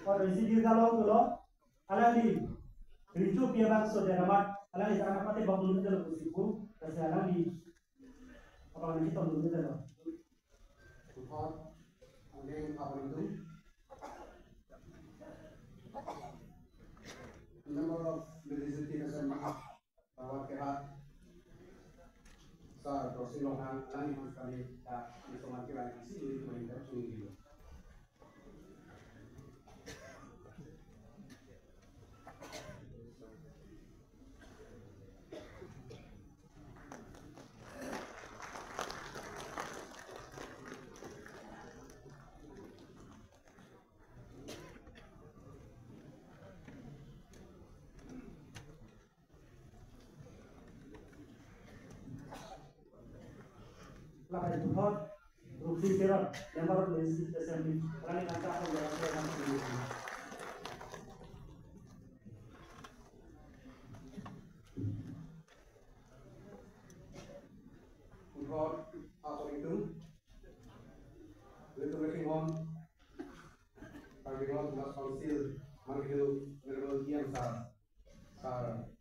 और isi dirgalo tulo alali ricu pia bang so deramat alali sana pati bang dulu dulu kusiku kasi alali apa lagi kita dulu dulu Tuhan angin apa itu number of visiting SMA bahwa kehat sa prosilongan lani sekali tak disomat kira isi itu mainkan sendiri. lakai Tuhan rupi kira member of the assembly alali kanta apa jalan jalan sendiri. Tuhan apa itu Resurrection Pagino Mas Council Manggil Berbelgian Sar